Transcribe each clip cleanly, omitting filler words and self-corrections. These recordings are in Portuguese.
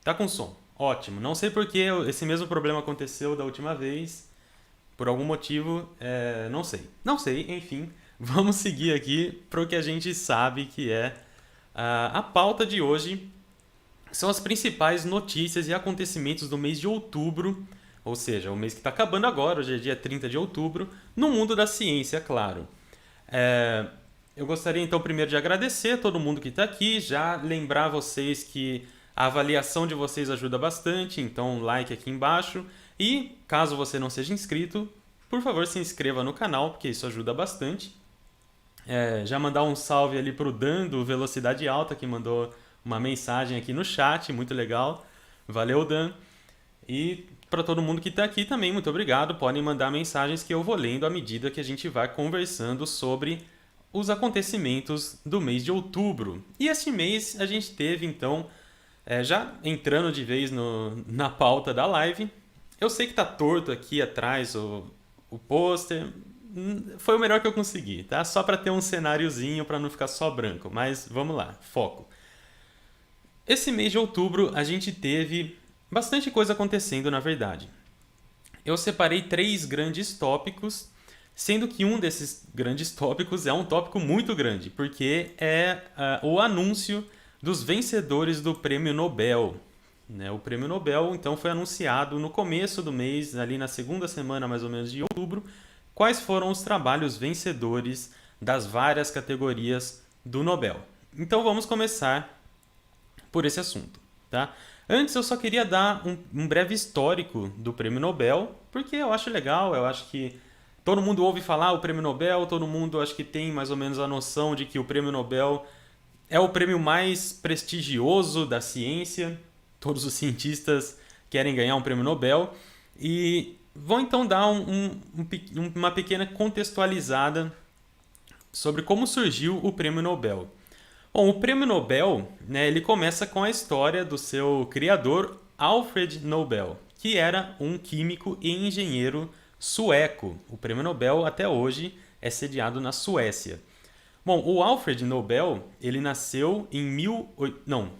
Tá com som. Ótimo. Não sei por que esse mesmo problema aconteceu da última vez. Por algum motivo, não sei. Não sei, enfim. Vamos seguir aqui para o que a gente sabe que é a pauta de hoje. São as principais notícias e acontecimentos do mês de outubro, ou seja, o mês que está acabando agora, hoje é dia 30 de outubro, no mundo da ciência, claro. É, eu gostaria então primeiro de agradecer a todo mundo que está aqui, já lembrar vocês que a avaliação de vocês ajuda bastante, então like aqui embaixo. E caso você não seja inscrito, por favor se inscreva no canal, porque isso ajuda bastante. Já mandar um salve ali pro Dan do Velocidade Alta, que mandou uma mensagem aqui no chat, muito legal. Valeu, Dan. E para todo mundo que está aqui também, muito obrigado. Podem mandar mensagens que eu vou lendo à medida que a gente vai conversando sobre os acontecimentos do mês de outubro. E este mês a gente teve, então, já entrando de vez na pauta da live. Eu sei que tá torto aqui atrás o pôster. Foi o melhor que eu consegui, tá? Só para ter um cenáriozinho para não ficar só branco. Mas vamos lá, foco. Esse mês de outubro a gente teve bastante coisa acontecendo, na verdade. Eu separei 3 grandes tópicos, sendo que um desses grandes tópicos é um tópico muito grande, porque é o anúncio dos vencedores do Prêmio Nobel. Né? O Prêmio Nobel, então, foi anunciado no começo do mês, ali na segunda semana mais ou menos de outubro, quais foram os trabalhos vencedores das várias categorias do Nobel. Então vamos começar por esse assunto, tá? Antes eu só queria dar um breve histórico do Prêmio Nobel, porque eu acho legal, eu acho que todo mundo ouve falar o Prêmio Nobel, todo mundo acho que tem mais ou menos a noção de que o Prêmio Nobel é o prêmio mais prestigioso da ciência, todos os cientistas querem ganhar um Prêmio Nobel, e vou então dar uma pequena contextualizada sobre como surgiu o Prêmio Nobel. Bom, o Prêmio Nobel, né, ele começa com a história do seu criador, Alfred Nobel, que era um químico e engenheiro sueco. O Prêmio Nobel, até hoje, é sediado na Suécia. Bom, o Alfred Nobel, ele nasceu em Não,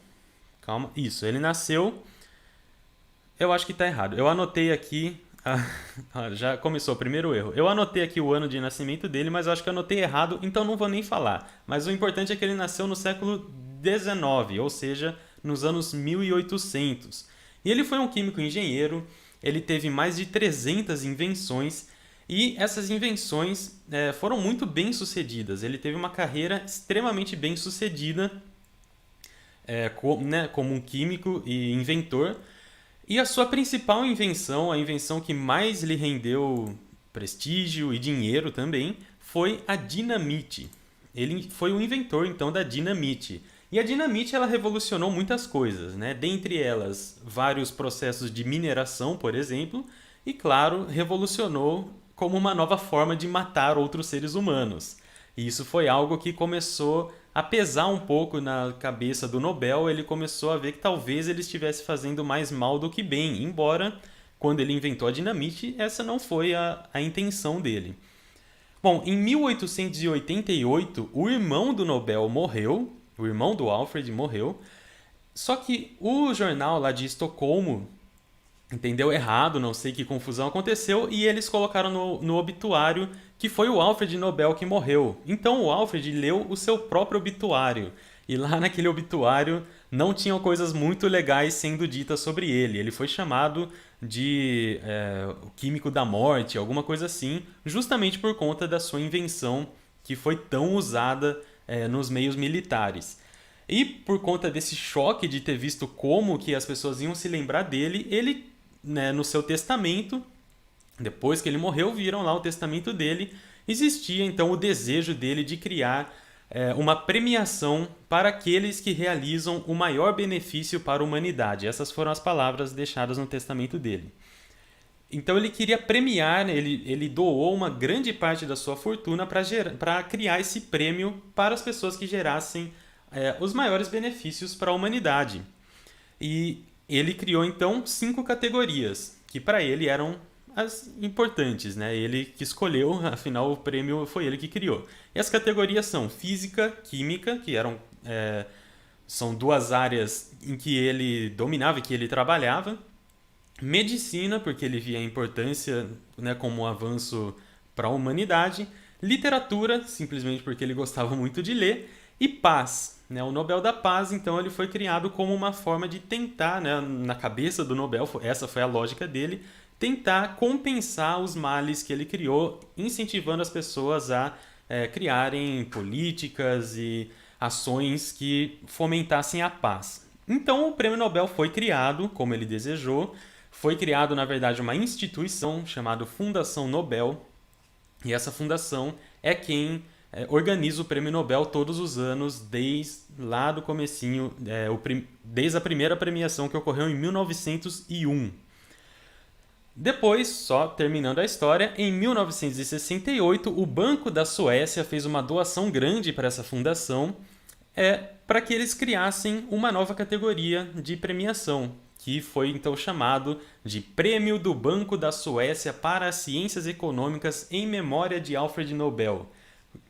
calma, isso, ele nasceu... Eu acho que está errado. Eu anotei aqui... já começou o primeiro erro. Eu anotei aqui o ano de nascimento dele, mas eu acho que eu anotei errado, então não vou nem falar. Mas o importante é que ele nasceu no século XIX, ou seja, nos anos 1800. E ele foi um químico engenheiro, ele teve mais de 300 invenções, e essas invenções foram muito bem sucedidas. Ele teve uma carreira extremamente bem sucedida como um químico e inventor. E a sua principal invenção, a invenção que mais lhe rendeu prestígio e dinheiro também, foi a dinamite. Ele foi o inventor então da dinamite. E a dinamite ela revolucionou muitas coisas, né? Dentre elas, vários processos de mineração, por exemplo, e claro, revolucionou como uma nova forma de matar outros seres humanos. E isso foi algo que começou a pesar um pouco na cabeça do Nobel. Ele começou a ver que talvez ele estivesse fazendo mais mal do que bem, embora quando ele inventou a dinamite, essa não foi a intenção dele. Bom, em 1888, o irmão do Nobel morreu, o irmão do Alfred morreu, só que o jornal lá de Estocolmo entendeu errado, não sei que confusão aconteceu, e eles colocaram no obituário que foi o Alfred Nobel que morreu. Então o Alfred leu o seu próprio obituário, e lá naquele obituário não tinham coisas muito legais sendo ditas sobre ele. Ele foi chamado de o químico da morte, alguma coisa assim, justamente por conta da sua invenção que foi tão usada nos meios militares. E por conta desse choque de ter visto como que as pessoas iam se lembrar dele, ele, né, no seu testamento, depois que ele morreu, viram lá o testamento dele, existia então o desejo dele de criar uma premiação para aqueles que realizam o maior benefício para a humanidade. Essas foram as palavras deixadas no testamento dele. Então ele queria premiar, ele doou uma grande parte da sua fortuna para criar esse prêmio para as pessoas que gerassem os maiores benefícios para a humanidade. E ele criou então 5 categorias, que para ele eram as importantes, né? Ele que escolheu, afinal o prêmio foi ele que criou. E as categorias são física, química, que eram são duas áreas em que ele dominava e que ele trabalhava. Medicina, porque ele via a importância, né, como um avanço para a humanidade. Literatura, simplesmente porque ele gostava muito de ler. E paz, né? O Nobel da Paz, então, ele foi criado como uma forma de tentar, né, na cabeça do Nobel, essa foi a lógica dele, tentar compensar os males que ele criou, incentivando as pessoas a criarem políticas e ações que fomentassem a paz. Então, o Prêmio Nobel foi criado, como ele desejou. Foi criado, na verdade, uma instituição chamada Fundação Nobel, e essa fundação é quem organiza o Prêmio Nobel todos os anos, desde lá do comecinho, desde a primeira premiação que ocorreu em 1901. Depois, só terminando a história, em 1968, o Banco da Suécia fez uma doação grande para essa fundação, para que eles criassem uma nova categoria de premiação, que foi então chamado de Prêmio do Banco da Suécia para as Ciências Econômicas em memória de Alfred Nobel,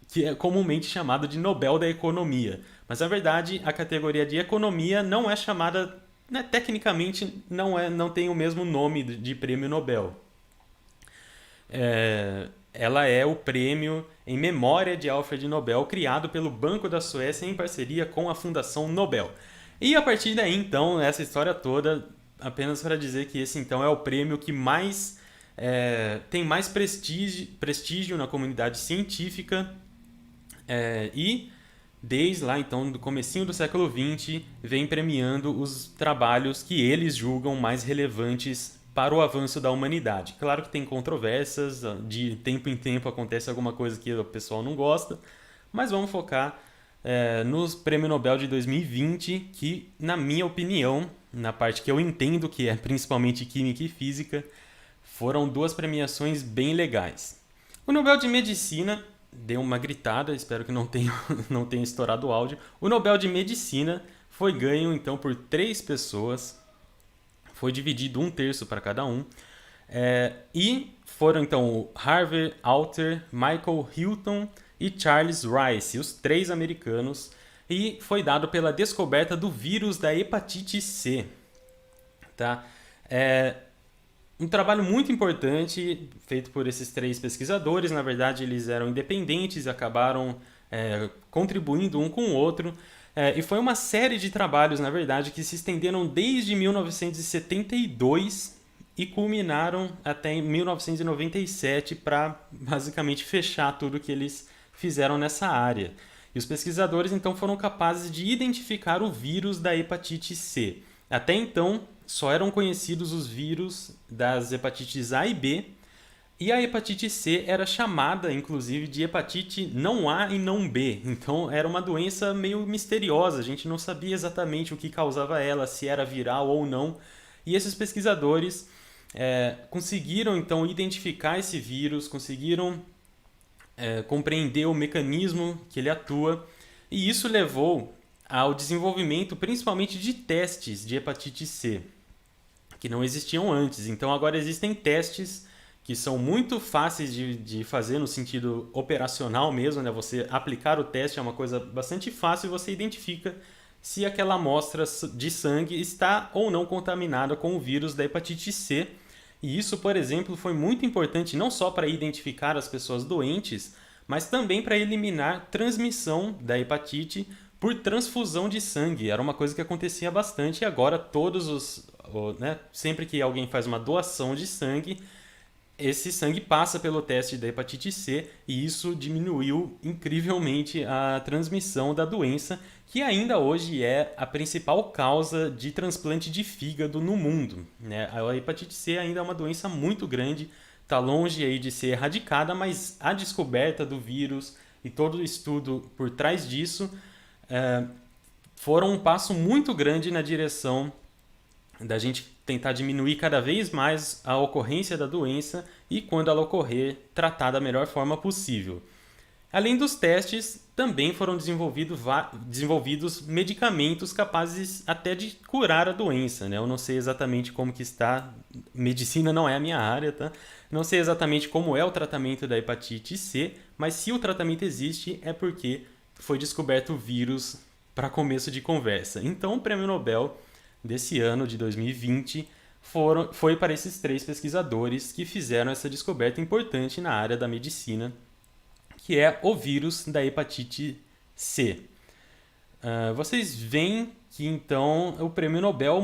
que é comumente chamado de Nobel da Economia. Mas na verdade a categoria de economia não é chamada, né, tecnicamente não tem o mesmo nome de Prêmio Nobel. Ela é o prêmio em memória de Alfred Nobel, criado pelo Banco da Suécia em parceria com a Fundação Nobel. E a partir daí, então, essa história toda, apenas para dizer que esse, então, é o prêmio que tem mais prestígio na comunidade científica, e desde lá, então, do comecinho do século XX, vem premiando os trabalhos que eles julgam mais relevantes para o avanço da humanidade. Claro que tem controvérsias, de tempo em tempo acontece alguma coisa que o pessoal não gosta, mas vamos focar no Prêmio Nobel de 2020, que, na minha opinião, na parte que eu entendo, que é principalmente Química e Física, foram duas premiações bem legais. O Nobel de Medicina, deu uma gritada, espero que não tenha estourado o áudio. O Nobel de Medicina foi ganho, então, por 3 pessoas, foi dividido 1/3 para cada um, e foram, então, o Harvey Alter, Michael Hilton e Charles Rice, os 3 americanos, e foi dado pela descoberta do vírus da hepatite C. Tá? Um trabalho muito importante feito por esses 3 pesquisadores. Na verdade, eles eram independentes e acabaram contribuindo um com o outro. E foi uma série de trabalhos, na verdade, que se estenderam desde 1972 e culminaram até em 1997 para basicamente fechar tudo que eles fizeram nessa área. E os pesquisadores então foram capazes de identificar o vírus da hepatite C. Até então, só eram conhecidos os vírus das hepatites A e B, e a hepatite C era chamada, inclusive, de hepatite não A e não B. Então, era uma doença meio misteriosa, a gente não sabia exatamente o que causava ela, se era viral ou não. E esses pesquisadores conseguiram, então, identificar esse vírus, conseguiram compreender o mecanismo que ele atua, e isso levou ao desenvolvimento principalmente de testes de hepatite C, que não existiam antes. Então agora existem testes que são muito fáceis de fazer no sentido operacional mesmo, né? Você aplicar o teste é uma coisa bastante fácil e você identifica se aquela amostra de sangue está ou não contaminada com o vírus da hepatite C. E isso, por exemplo, foi muito importante não só para identificar as pessoas doentes, mas também para eliminar transmissão da hepatite por transfusão de sangue. Era uma coisa que acontecia bastante e agora sempre que alguém faz uma doação de sangue, esse sangue passa pelo teste da hepatite C e isso diminuiu incrivelmente a transmissão da doença, que ainda hoje é a principal causa de transplante de fígado no mundo, né? A hepatite C ainda é uma doença muito grande, está longe aí de ser erradicada, mas a descoberta do vírus e todo o estudo por trás disso foram um passo muito grande na direção da gente tentar diminuir cada vez mais a ocorrência da doença e, quando ela ocorrer, tratar da melhor forma possível. Além dos testes, também foram desenvolvidos medicamentos capazes até de curar a doença, né? Eu não sei exatamente como que está, medicina não é a minha área, tá? Não sei exatamente como é o tratamento da hepatite C, mas se o tratamento existe é porque foi descoberto o vírus para começo de conversa. Então, o Prêmio Nobel desse ano, de 2020, foi para esses 3 pesquisadores que fizeram essa descoberta importante na área da medicina, que é o vírus da hepatite C. Vocês veem que então o Prêmio Nobel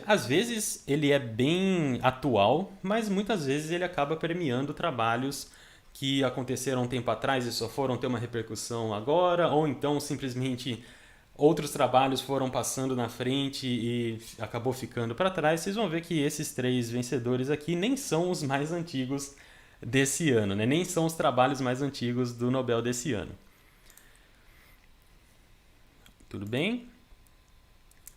às vezes ele é bem atual, mas muitas vezes ele acaba premiando trabalhos que aconteceram um tempo atrás e só foram ter uma repercussão agora, ou então simplesmente outros trabalhos foram passando na frente e acabou ficando para trás. Vocês vão ver que esses 3 vencedores aqui nem são os mais antigos desse ano, né? Nem são os trabalhos mais antigos do Nobel desse ano. Tudo bem?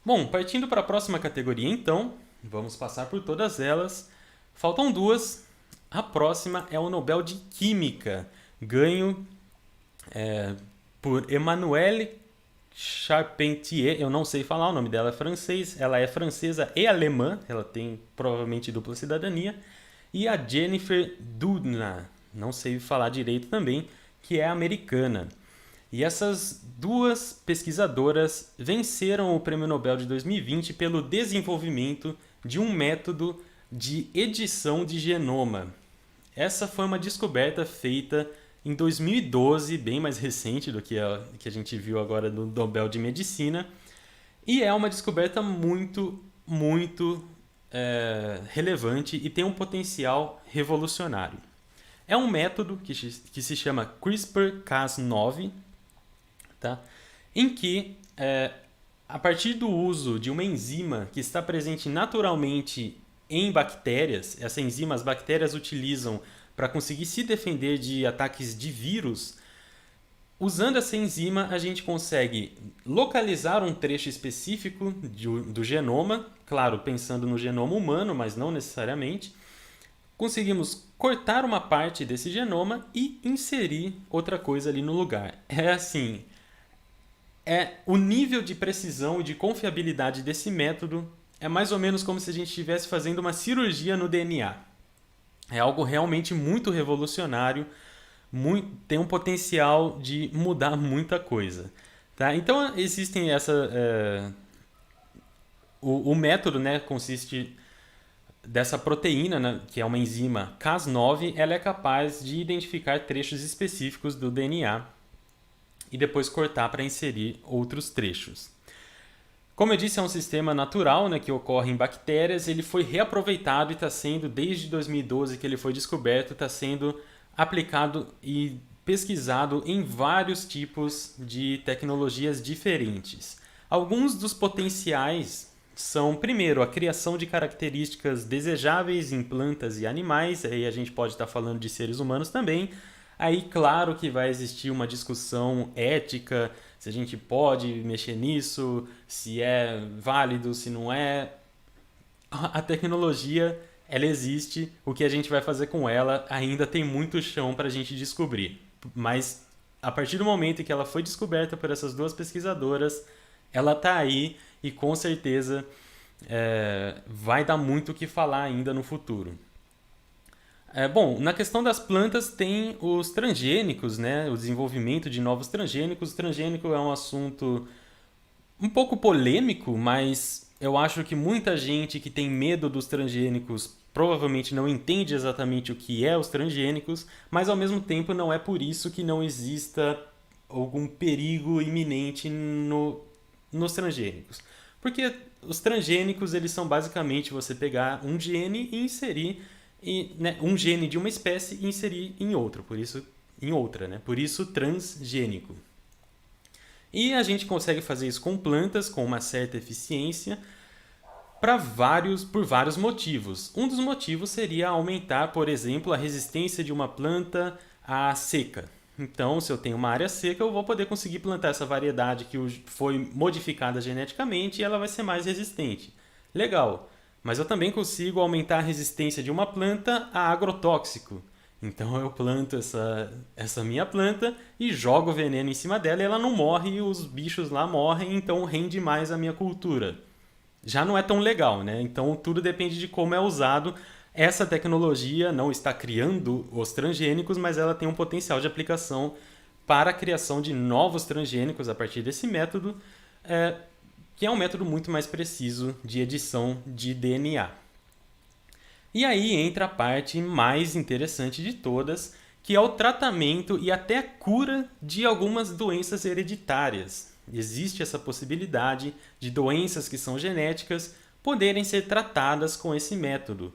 Bom, partindo para a próxima categoria então, vamos passar por todas elas. Faltam 2. A próxima é o Nobel de Química, ganho por Emmanuelle Charpentier. Eu não sei falar, o nome dela é francês, ela é francesa e alemã, ela tem provavelmente dupla cidadania. E a Jennifer Doudna, não sei falar direito também, que é americana. E essas 2 pesquisadoras venceram o Prêmio Nobel de 2020 pelo desenvolvimento de um método de edição de genoma. Essa foi uma descoberta feita em 2012, bem mais recente do que a gente viu agora no Nobel de Medicina, e é uma descoberta muito, muito relevante e tem um potencial revolucionário. É um método que se chama CRISPR-Cas9, tá? Em que, a partir do uso de uma enzima que está presente naturalmente em bactérias, essa enzima as bactérias utilizam para conseguir se defender de ataques de vírus. Usando essa enzima, a gente consegue localizar um trecho específico do genoma, claro, pensando no genoma humano, mas não necessariamente. Conseguimos cortar uma parte desse genoma e inserir outra coisa ali no lugar. O nível de precisão e de confiabilidade desse método é mais ou menos como se a gente estivesse fazendo uma cirurgia no DNA. É algo realmente muito revolucionário, tem um potencial de mudar muita coisa. Tá? Então, existem o método, né, consiste dessa proteína, né, que é uma enzima Cas9, ela é capaz de identificar trechos específicos do DNA e depois cortar para inserir outros trechos. Como eu disse, é um sistema natural, né, que ocorre em bactérias. Ele foi reaproveitado e está sendo, desde 2012 que ele foi descoberto, está sendo aplicado e pesquisado em vários tipos de tecnologias diferentes. Alguns dos potenciais são, primeiro, a criação de características desejáveis em plantas e animais. Aí a gente pode estar falando de seres humanos também. Aí, claro que vai existir uma discussão ética, se a gente pode mexer nisso, se é válido, se não é. A tecnologia, ela existe, o que a gente vai fazer com ela ainda tem muito chão para a gente descobrir. Mas, a partir do momento em que ela foi descoberta por essas 2 pesquisadoras, ela está aí e com certeza vai dar muito o que falar ainda no futuro. Bom, na questão das plantas tem os transgênicos, né? O desenvolvimento de novos transgênicos. O transgênico é um assunto um pouco polêmico, mas eu acho que muita gente que tem medo dos transgênicos provavelmente não entende exatamente o que é os transgênicos, mas ao mesmo tempo não é por isso que não exista algum perigo iminente nos transgênicos. Porque os transgênicos, eles são basicamente você pegar um gene e inserir um gene de uma espécie e inserir em outra, por isso transgênico. E a gente consegue fazer isso com plantas com uma certa eficiência por vários motivos. Um dos motivos seria aumentar, por exemplo, a resistência de uma planta à seca. Então, se eu tenho uma área seca, eu vou poder conseguir plantar essa variedade que foi modificada geneticamente e ela vai ser mais resistente. Legal. Mas eu também consigo aumentar a resistência de uma planta a agrotóxico. Então eu planto essa minha planta e jogo veneno em cima dela e ela não morre e os bichos lá morrem, então rende mais a minha cultura. Já não é tão legal, né? Então tudo depende de como é usado. Essa tecnologia não está criando os transgênicos, mas ela tem um potencial de aplicação para a criação de novos transgênicos a partir desse método. que é um método muito mais preciso de edição de DNA. E aí entra a parte mais interessante de todas, que é o tratamento e até a cura de algumas doenças hereditárias. Existe essa possibilidade de doenças que são genéticas poderem ser tratadas com esse método.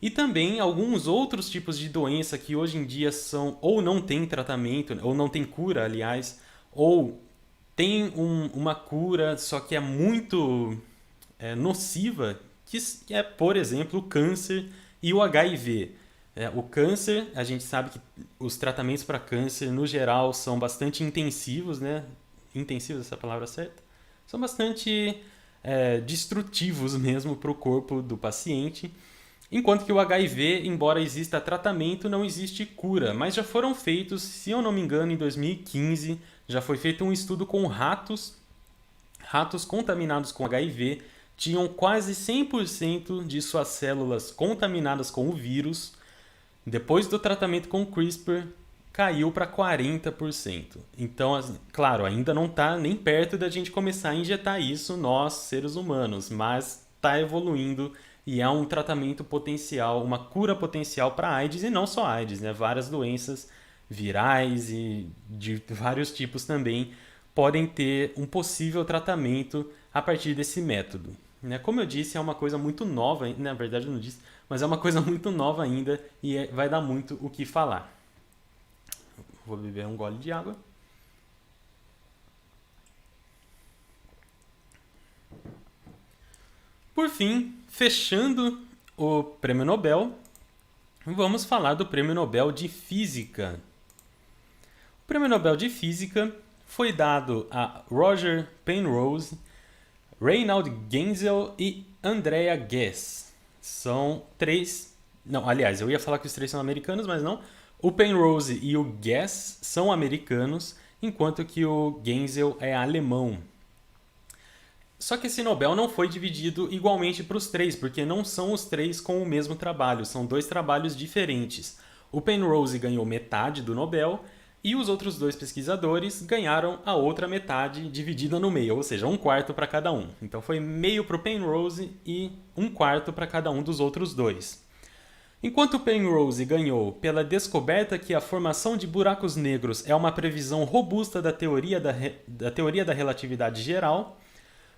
E também alguns outros tipos de doença que hoje em dia são ou não tem tratamento, ou não tem cura, aliás, ou tem uma cura, só que é muito nociva, que é, por exemplo, o câncer e o HIV. O câncer, a gente sabe que os tratamentos para câncer, no geral, são bastante intensivos, né? Intensivos, essa palavra certa? São bastante destrutivos mesmo para o corpo do paciente. Enquanto que o HIV, embora exista tratamento, não existe cura. Mas já foram feitos, se eu não me engano, em 2015, já foi feito um estudo com ratos. Ratos contaminados com HIV tinham quase 100% de suas células contaminadas com o vírus. Depois do tratamento com CRISPR, caiu para 40%. Então, claro, ainda não está nem perto da gente começar a injetar isso nós, seres humanos, mas está evoluindo e é um tratamento potencial, uma cura potencial para AIDS, e não só AIDS, né? Várias doenças virais e de vários tipos também podem ter um possível tratamento a partir desse método. Como eu disse, é uma coisa muito nova, na verdade eu não disse, mas é uma coisa muito nova ainda e vai dar muito o que falar. Vou beber um gole de água. Por fim, fechando o Prêmio Nobel, vamos falar do Prêmio Nobel de Física. O Prêmio Nobel de Física foi dado a Roger Penrose, Reinald Genzel e Andrea Ghez. São três... Não, aliás, eu ia falar que os três são americanos, mas não. O Penrose e o Ghez são americanos, enquanto que o Genzel é alemão. Só que esse Nobel não foi dividido igualmente para os três, porque não são os três com o mesmo trabalho, são dois trabalhos diferentes. O Penrose ganhou metade do Nobel e os outros dois pesquisadores ganharam a outra metade dividida no meio, ou seja, um quarto para cada um. Então foi meio para o Penrose e um quarto para cada um dos outros dois. Enquanto o Penrose ganhou pela descoberta que a formação de buracos negros é uma previsão robusta da teoria da relatividade geral,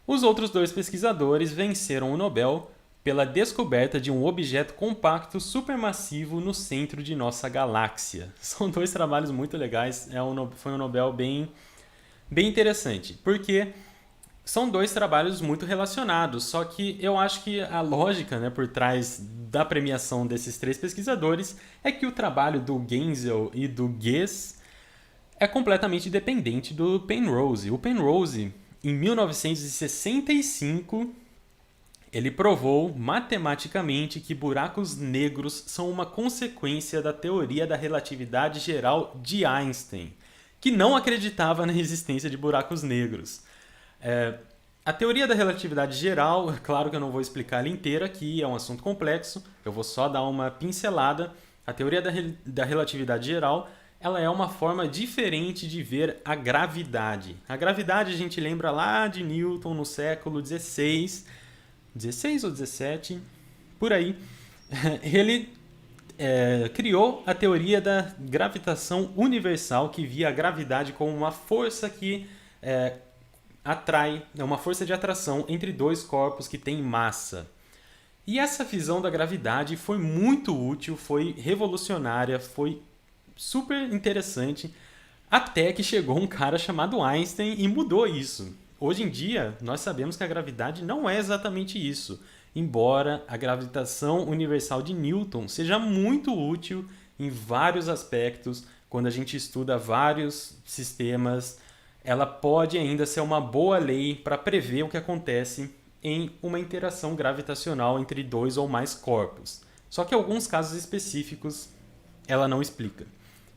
os outros dois pesquisadores venceram o Nobel pela descoberta de um objeto compacto supermassivo no centro de nossa galáxia. São dois trabalhos muito legais, foi um Nobel bem interessante, porque são dois trabalhos muito relacionados, só que eu acho que a lógica, por trás da premiação desses três pesquisadores é que o trabalho do Genzel e do Ghez é completamente dependente do Penrose. O Penrose, em 1965, ele provou matematicamente que buracos negros são uma consequência da teoria da relatividade geral de Einstein, que não acreditava na existência de buracos negros. A teoria da relatividade geral, claro que eu não vou explicar ela inteira aqui, é um assunto complexo, eu vou só dar uma pincelada. A teoria da relatividade geral, ela é uma forma diferente de ver a gravidade. A gravidade a gente lembra lá de Newton no século XVI, 16 ou 17, por aí. Ele criou a teoria da gravitação universal, que via a gravidade como uma força que atrai, é uma força de atração entre dois corpos que têm massa. E essa visão da gravidade foi muito útil, foi revolucionária, foi super interessante, até que chegou um cara chamado Einstein e mudou isso. Hoje em dia, nós sabemos que a gravidade não é exatamente isso, embora a gravitação universal de Newton seja muito útil em vários aspectos. Quando a gente estuda vários sistemas, ela pode ainda ser uma boa lei para prever o que acontece em uma interação gravitacional entre dois ou mais corpos. Só que em alguns casos específicos ela não explica.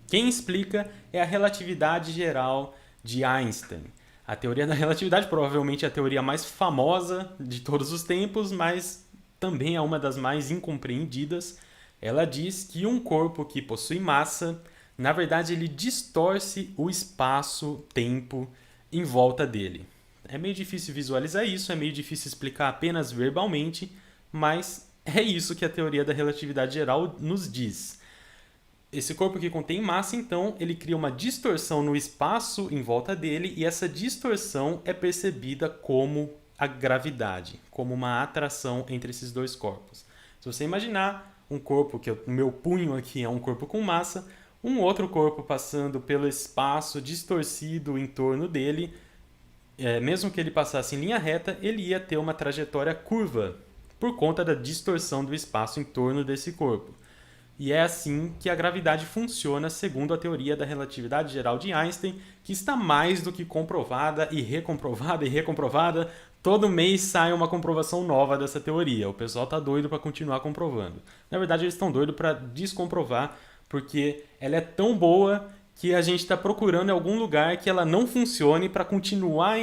Quem explica é a relatividade geral de Einstein. A teoria da relatividade provavelmente é a teoria mais famosa de todos os tempos, mas também é uma das mais incompreendidas. Ela diz que um corpo que possui massa, na verdade, ele distorce o espaço-tempo em volta dele. É meio difícil visualizar isso, é meio difícil explicar apenas verbalmente, mas é isso que a teoria da relatividade geral nos diz. Esse corpo que contém massa, então, ele cria uma distorção no espaço em volta dele e essa distorção é percebida como a gravidade, como uma atração entre esses dois corpos. Se você imaginar um corpo, que o meu punho aqui é um corpo com massa, um outro corpo passando pelo espaço distorcido em torno dele, mesmo que ele passasse em linha reta, ele ia ter uma trajetória curva por conta da distorção do espaço em torno desse corpo. E é assim que a gravidade funciona segundo a teoria da relatividade geral de Einstein, que está mais do que comprovada e recomprovada e recomprovada. Todo mês sai uma comprovação nova dessa teoria. O pessoal está doido para continuar comprovando. Na verdade, eles estão doidos para descomprovar, porque ela é tão boa que a gente está procurando em algum lugar que ela não funcione para continuar,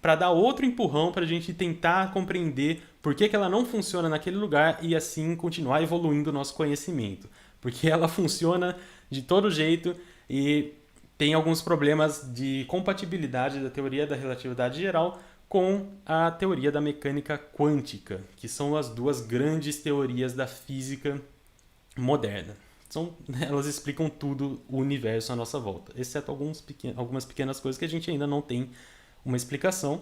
para dar outro empurrão para a gente tentar compreender por que ela não funciona naquele lugar e assim continuar evoluindo o nosso conhecimento. Porque ela funciona de todo jeito e tem alguns problemas de compatibilidade da teoria da relatividade geral com a teoria da mecânica quântica, que são as duas grandes teorias da física moderna. Elas explicam tudo o universo à nossa volta, exceto algumas pequenas coisas que a gente ainda não tem uma explicação.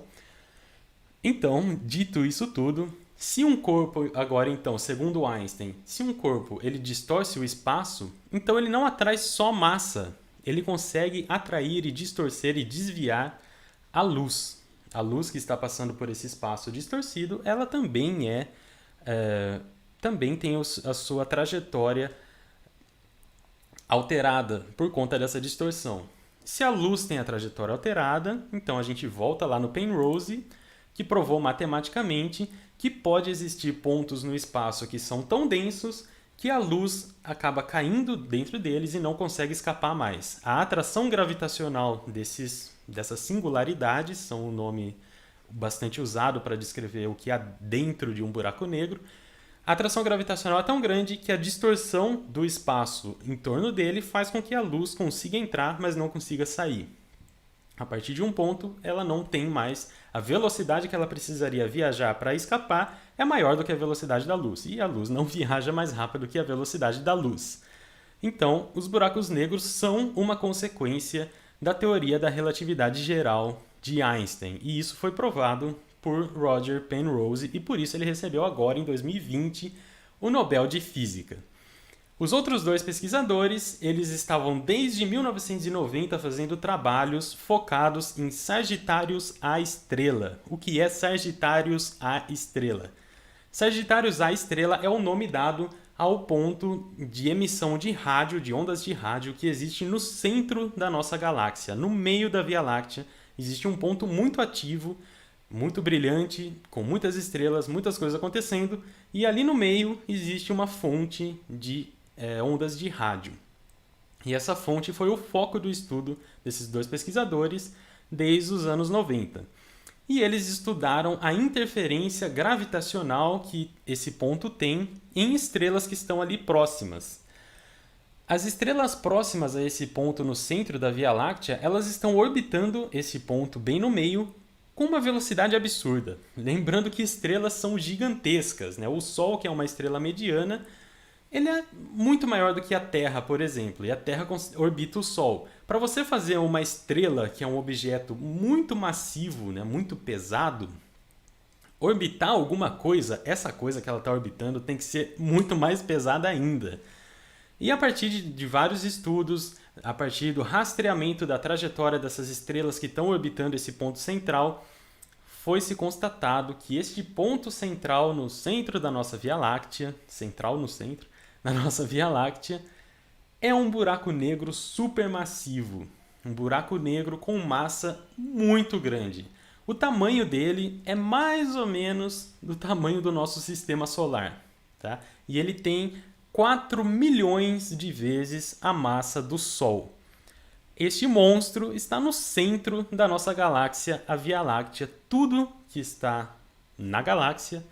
Então, dito isso tudo, se um corpo, agora então, segundo Einstein, se um corpo ele distorce o espaço, então ele não atrai só massa, ele consegue atrair e distorcer e desviar a luz. A luz que está passando por esse espaço distorcido, ela também também tem a sua trajetória alterada por conta dessa distorção. Se a luz tem a trajetória alterada, então a gente volta lá no Penrose, que provou matematicamente que pode existir pontos no espaço que são tão densos que a luz acaba caindo dentro deles e não consegue escapar mais. A atração gravitacional dessas singularidades, são um nome bastante usado para descrever o que há dentro de um buraco negro. A atração gravitacional é tão grande que a distorção do espaço em torno dele faz com que a luz consiga entrar, mas não consiga sair. A partir de um ponto, ela não tem mais a velocidade que ela precisaria viajar para escapar é maior do que a velocidade da luz, e a luz não viaja mais rápido que a velocidade da luz. Então, os buracos negros são uma consequência da teoria da relatividade geral de Einstein, e isso foi provado por Roger Penrose, e por isso ele recebeu agora, em 2020, o Nobel de Física. Os outros dois pesquisadores, eles estavam desde 1990 fazendo trabalhos focados em Sagitários A estrela. O que é Sagitários A estrela? Sagitários A estrela é o nome dado ao ponto de emissão de rádio, de ondas de rádio, que existe no centro da nossa galáxia. No meio da Via Láctea existe um ponto muito ativo, muito brilhante, com muitas estrelas, muitas coisas acontecendo, e ali no meio existe uma fonte de ondas de rádio. E essa fonte foi o foco do estudo desses dois pesquisadores desde os anos 90. E eles estudaram a interferência gravitacional que esse ponto tem em estrelas que estão ali próximas. As estrelas próximas a esse ponto no centro da Via Láctea, elas estão orbitando esse ponto bem no meio com uma velocidade absurda. Lembrando que estrelas são gigantescas, né? O Sol, que é uma estrela mediana, ele é muito maior do que a Terra, por exemplo, e a Terra orbita o Sol. Para você fazer uma estrela, que é um objeto muito massivo, né, muito pesado, orbitar alguma coisa, essa coisa que ela está orbitando tem que ser muito mais pesada ainda. E a partir de vários estudos, a partir do rastreamento da trajetória dessas estrelas que estão orbitando esse ponto central, foi-se constatado que este ponto central no centro da nossa Via Láctea, central no centro, na nossa Via Láctea, é um buraco negro supermassivo, um buraco negro com massa muito grande. O tamanho dele é mais ou menos do tamanho do nosso sistema solar, tá? E ele tem 4 milhões de vezes a massa do Sol. Este monstro está no centro da nossa galáxia, a Via Láctea. Tudo que está na galáxia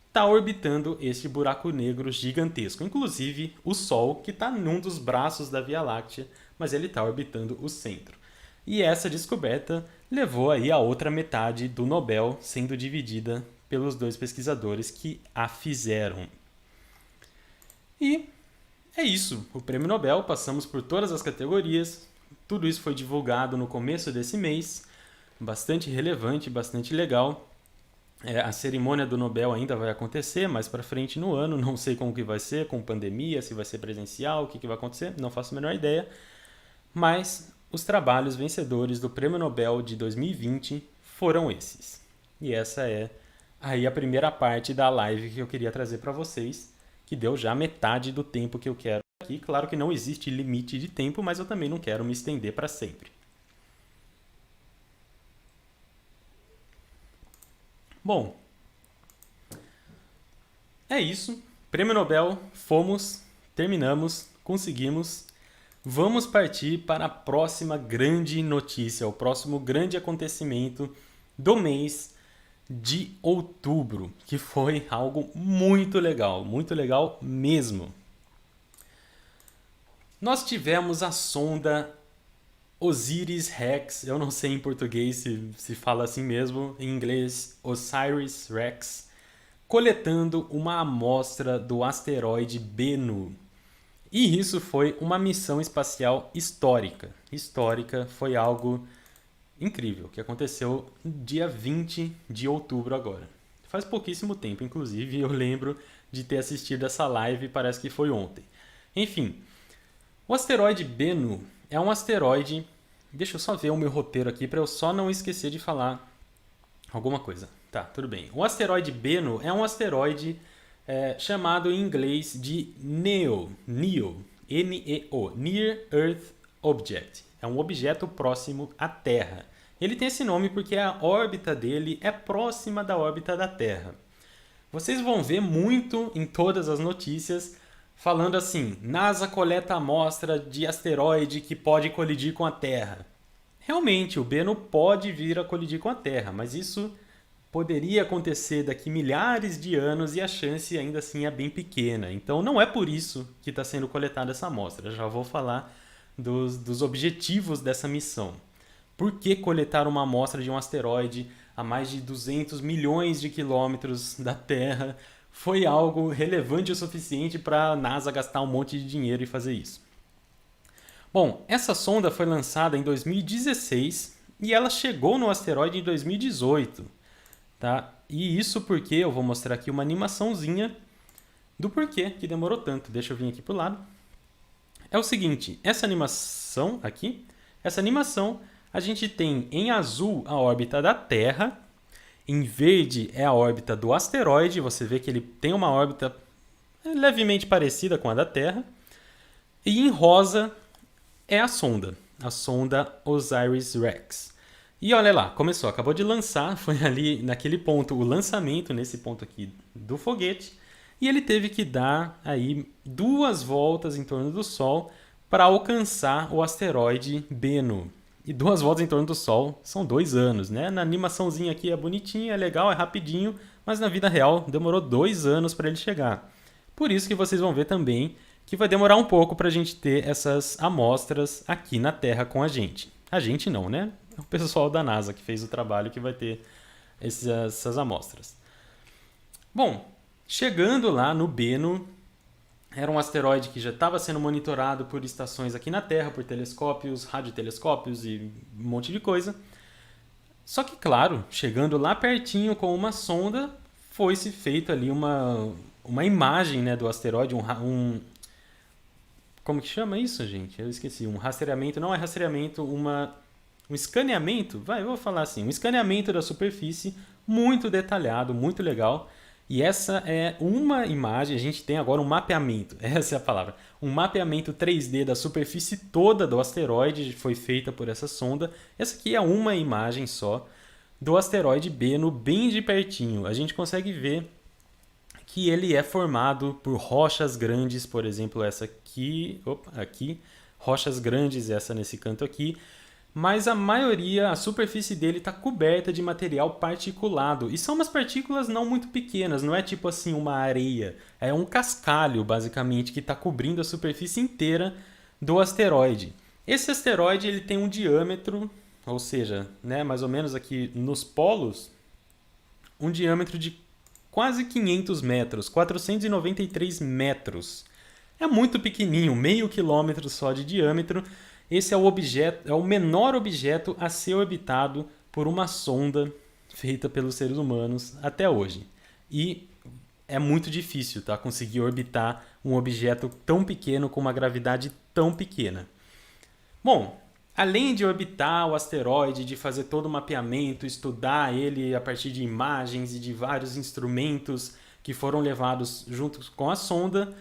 está orbitando este buraco negro gigantesco, inclusive o Sol, que está num dos braços da Via Láctea, mas ele está orbitando o centro. E essa descoberta levou aí a outra metade do Nobel sendo dividida pelos dois pesquisadores que a fizeram. E é isso, o Prêmio Nobel, passamos por todas as categorias, tudo isso foi divulgado no começo desse mês, bastante relevante, bastante legal. A cerimônia do Nobel ainda vai acontecer mais para frente no ano, não sei como que vai ser, com pandemia, se vai ser presencial, o que vai acontecer, não faço a menor ideia. Mas os trabalhos vencedores do Prêmio Nobel de 2020 foram esses. E essa é aí a primeira parte da live que eu queria trazer para vocês, que deu já metade do tempo que eu quero aqui. Claro que não existe limite de tempo, mas eu também não quero me estender para sempre. Bom, é isso. Prêmio Nobel, fomos, terminamos, conseguimos. Vamos partir para a próxima grande notícia, o próximo grande acontecimento do mês de outubro, que foi algo muito legal mesmo. Nós tivemos a sonda Osiris-Rex, eu não sei em português se fala assim mesmo, em inglês Osiris-Rex, coletando uma amostra do asteroide Bennu. E isso foi uma missão espacial histórica. Histórica, foi algo incrível, que aconteceu dia 20 de outubro agora. Faz pouquíssimo tempo, inclusive, eu lembro de ter assistido essa live, parece que foi ontem. Enfim, o asteroide Bennu é um asteroide... Deixa eu só ver o meu roteiro aqui para eu só não esquecer de falar alguma coisa. Tá, tudo bem. O asteroide Bennu é um asteroide chamado em inglês de NEO, N-E-O, Near Earth Object. É um objeto próximo à Terra. Ele tem esse nome porque a órbita dele é próxima da órbita da Terra. Vocês vão ver muito em todas as notícias falando assim: NASA coleta amostra de asteroide que pode colidir com a Terra. Realmente, o Bennu pode vir a colidir com a Terra, mas isso poderia acontecer daqui milhares de anos e a chance ainda assim é bem pequena. Então não é por isso que está sendo coletada essa amostra. Já vou falar dos objetivos dessa missão. Por que coletar uma amostra de um asteroide a mais de 200 milhões de quilômetros da Terra foi algo relevante o suficiente para a NASA gastar um monte de dinheiro e fazer isso? Bom, essa sonda foi lançada em 2016 e ela chegou no asteroide em 2018. Tá? E isso porque eu vou mostrar aqui uma animaçãozinha do porquê que demorou tanto. Deixa eu vir aqui pro lado. É o seguinte, essa animação aqui, a gente tem em azul a órbita da Terra, em verde é a órbita do asteroide, você vê que ele tem uma órbita levemente parecida com a da Terra, e em rosa é a sonda Osiris-Rex. E olha lá, começou, acabou de lançar, foi ali naquele ponto, o lançamento nesse ponto aqui do foguete, e ele teve que dar aí 2 voltas em torno do Sol para alcançar o asteroide Bennu. E 2 voltas em torno do Sol são 2 anos, né? Na animaçãozinha aqui é bonitinho, é legal, é rapidinho, mas na vida real demorou 2 anos para ele chegar. Por isso que vocês vão ver também que vai demorar um pouco para a gente ter essas amostras aqui na Terra com a gente. A gente não, né? É o pessoal da NASA que fez o trabalho que vai ter essas amostras. Bom, chegando lá no Bennu, era um asteroide que já estava sendo monitorado por estações aqui na Terra, por telescópios, radiotelescópios e um monte de coisa. Só que, claro, chegando lá pertinho com uma sonda, foi-se feito ali uma imagem, né, do asteroide, como que chama isso, gente? Eu esqueci. Um rastreamento, não é rastreamento, um escaneamento, eu vou falar assim, um escaneamento da superfície muito detalhado, muito legal. E essa é uma imagem, a gente tem agora um mapeamento, essa é a palavra, um mapeamento 3D da superfície toda do asteroide, foi feita por essa sonda. Essa aqui é uma imagem só do asteroide Bennu, bem de pertinho. A gente consegue ver que ele é formado por rochas grandes, por exemplo, essa aqui, rochas grandes, essa nesse canto aqui, mas a maioria, a superfície dele está coberta de material particulado. E são umas partículas não muito pequenas, não é tipo assim uma areia. É um cascalho, basicamente, que está cobrindo a superfície inteira do asteroide. Esse asteroide ele tem um diâmetro ou seja, né, mais ou menos aqui nos polos, um diâmetro de quase 500 metros, 493 metros. É muito pequenininho, meio quilômetro só de diâmetro. Esse é o objeto, é o menor objeto a ser orbitado por uma sonda feita pelos seres humanos até hoje. E é muito difícil, tá, conseguir orbitar um objeto tão pequeno com uma gravidade tão pequena. Bom, além de orbitar o asteroide, de fazer todo o mapeamento, estudar ele a partir de imagens e de vários instrumentos que foram levados junto com a sonda,